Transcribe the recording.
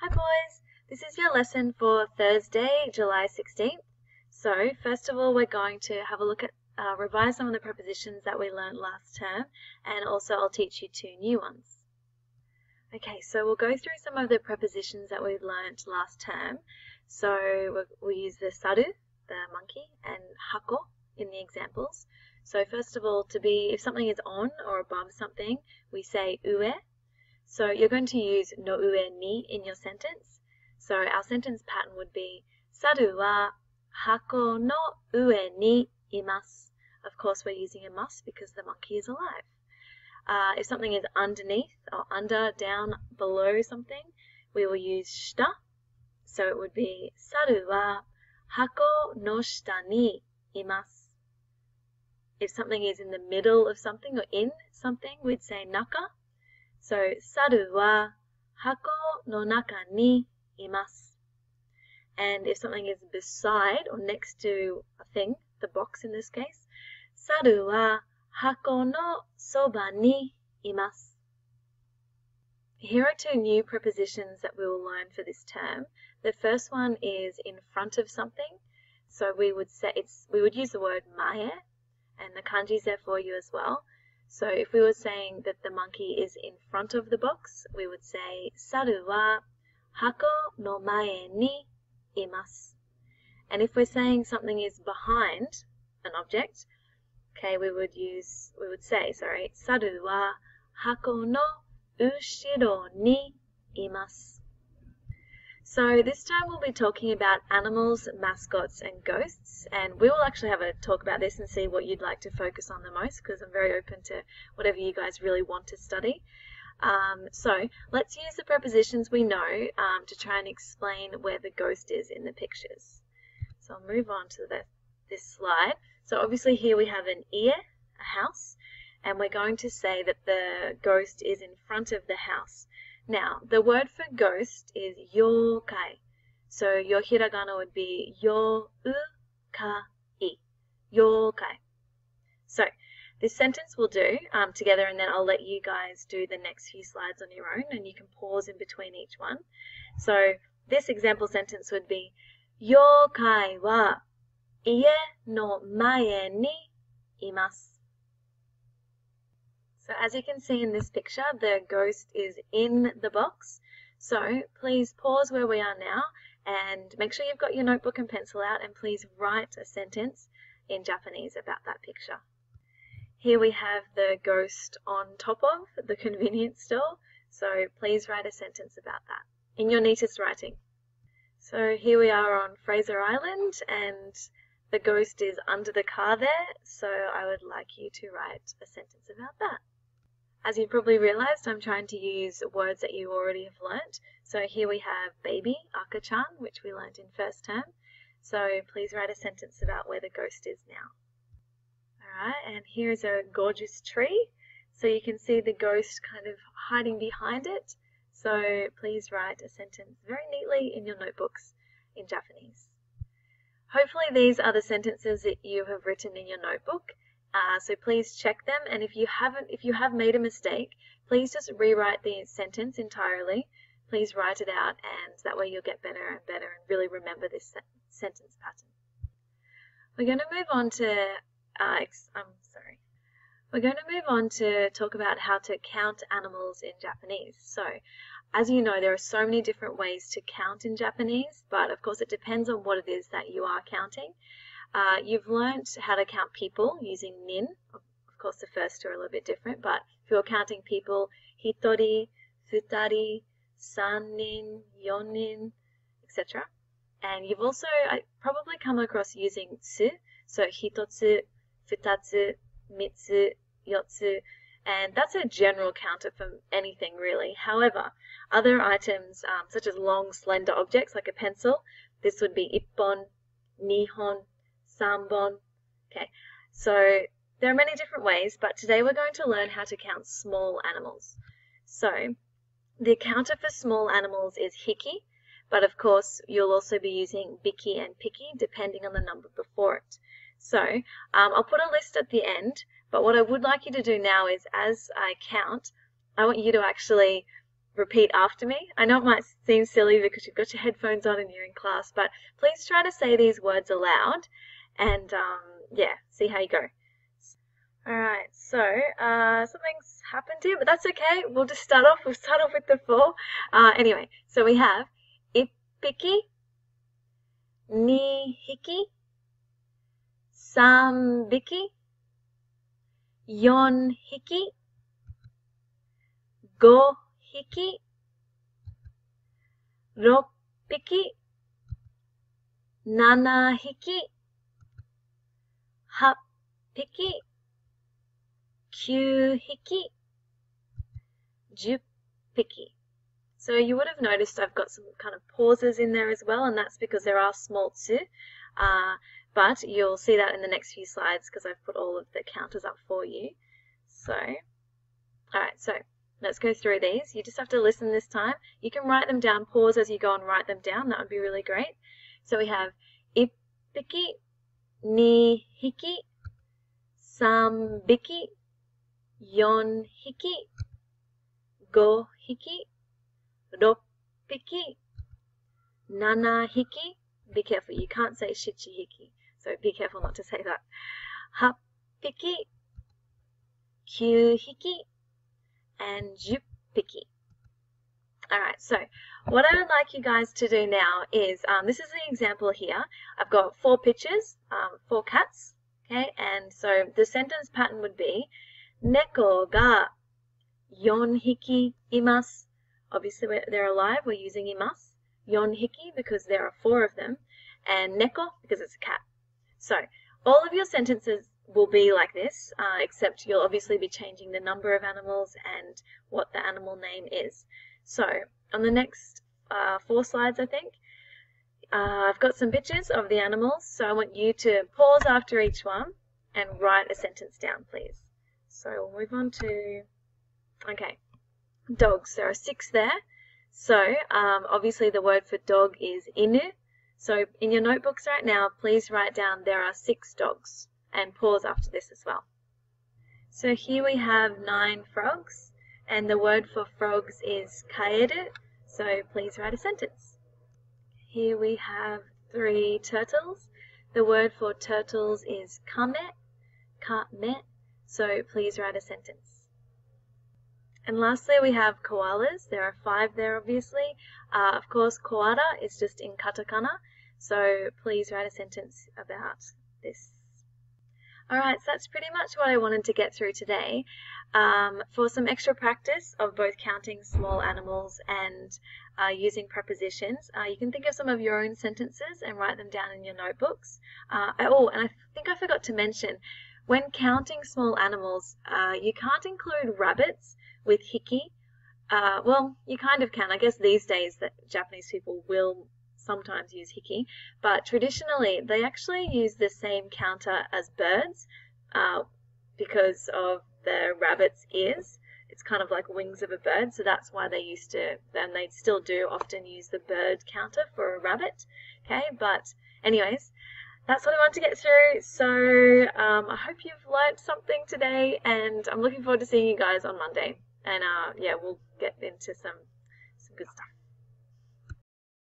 Hi boys, this is your lesson for Thursday, July 16th. So first of all, we're going to have a look at, revise some of the prepositions that we learned last term, and also I'll teach you two new ones. Okay, so we'll go through some of the prepositions that we learned last term. So we use the saru, the monkey, and hako in the examples. So first of all, if something is on or above something, we say ue. So you're going to use no ue ni in your sentence. So our sentence pattern would be Saru wa hako no ue ni imasu. Of course, we're using a must because the monkey is alive. If something is underneath or under, down, below something, we will use shita. So it would be Saru wa hako no shita ni imasu. If something is in the middle of something or in something, we'd say naka. So, saru wa hako no naka ni imasu. And if something is beside or next to a thing, the box in this case, saru wa hako no soba ni imasu. Here are two new prepositions that we will learn for this term. The first one is in front of something. So we would use the word mae, and the kanji is there for you as well. So if we were saying that the monkey is in front of the box, we would say Saru wa hako no mae ni imasu. And if we're saying something is behind an object, okay, we would say Saru wa hako no ushiro ni imasu. So this time we'll be talking about animals, mascots, and ghosts, and we will actually have a talk about this and see what you'd like to focus on the most, because I'm very open to whatever you guys really want to study. So let's use the prepositions we know to try and explain where the ghost is in the pictures. So I'll move on to this slide. So obviously here we have an ie, a house, and we're going to say that the ghost is in front of the house. Now, the word for ghost is yokai. So your hiragana would be youkai. Yokai. So this sentence we'll do together, and then I'll let you guys do the next few slides on your own, and you can pause in between each one. So this example sentence would be yokai wa ie no mae ni imasu. So as you can see in this picture, the ghost is in the box. So please pause where we are now and make sure you've got your notebook and pencil out, and please write a sentence in Japanese about that picture. Here we have the ghost on top of the convenience store. So please write a sentence about that in your neatest writing. So here we are on Fraser Island, and the ghost is under the car there. So I would like you to write a sentence about that. As you probably realized, I'm trying to use words that you already have learnt. So here we have baby, akachan, which we learnt in first term. So please write a sentence about where the ghost is now. Alright, and here's a gorgeous tree. So you can see the ghost kind of hiding behind it. So please write a sentence very neatly in your notebooks in Japanese. Hopefully these are the sentences that you have written in your notebook. So please check them, and if you have made a mistake, please just rewrite the sentence entirely. Please write it out, and that way you'll get better and better and really remember this sentence pattern. We're going to move on to talk about how to count animals in Japanese. So, as you know, there are so many different ways to count in Japanese, but of course it depends on what it is that you are counting. You've learnt how to count people using nin. Of course, the first two are a little bit different, but if you're counting people, hitori, futari, sannin, yonin, etc. And you've also probably come across using tsu, so hitotsu, futatsu, mitsu, yotsu, and that's a general counter for anything really. However, other items such as long, slender objects like a pencil, this would be ippon, nihon, sambon. Okay, so there are many different ways, but today we're going to learn how to count small animals. So the counter for small animals is hiki, but of course you'll also be using biki and piki depending on the number before it. So I'll put a list at the end, but what I would like you to do now is, as I count, I want you to actually repeat after me. I know it might seem silly because you've got your headphones on and you're in class, but please try to say these words aloud and yeah, see how you go. Alright, so something's happened here, but that's okay. We'll just start off. We'll start off with the 4. Anyway, so we have ippiki, nihiki, sambiki, yonhiki, gohiki, roppiki, nanahiki, happiki, 9匹, 10匹. So you would have noticed I've got some kind of pauses in there as well, and that's because there are small tsu, but you'll see that in the next few slides because I've put all of the counters up for you. So, alright, so let's go through these. You just have to listen this time. You can write them down, pause as you go and write them down. That would be really great. So we have ippiki, nihiki, sambiki, 4匹, 5匹, 6匹, 7匹. Be careful, you can't say shichihiki, so be careful not to say that. 8匹, 9匹, and 10匹. Alright, so what I would like you guys to do now is, this is the example here. I've got 4 pictures, 4 cats, okay, and so the sentence pattern would be, Neko ga 4匹います. Obviously, they're alive, we're using imas. 4匹because there are 4 of them. And neko because it's a cat. So, all of your sentences will be like this, except you'll obviously be changing the number of animals and what the animal name is. So, on the next 4 slides, I think, I've got some pictures of the animals. So, I want you to pause after each one and write a sentence down, please. So we'll move on to, okay, dogs. There are 6 there. So obviously the word for dog is inu. So in your notebooks right now, please write down there are 6 dogs and pause after this as well. So here we have 9 frogs and the word for frogs is kaeru. So please write a sentence. Here we have 3 turtles. The word for turtles is kame, kame. So please write a sentence. And lastly, we have koalas. There are 5 there, obviously. Of course, koala is just in katakana. So please write a sentence about this. Alright, so that's pretty much what I wanted to get through today. For some extra practice of both counting small animals and using prepositions, you can think of some of your own sentences and write them down in your notebooks. Oh, and I think I forgot to mention, when counting small animals, you can't include rabbits with hiki. Well, you kind of can. I guess these days that Japanese people will sometimes use hiki, but traditionally they actually use the same counter as birds because of the rabbit's ears. It's kind of like wings of a bird, so that's why they used to, and they still do often use the bird counter for a rabbit. Okay, but anyways, that's what I want to get through. So I hope you've learned something today, and I'm looking forward to seeing you guys on Monday. And yeah, we'll get into some good stuff.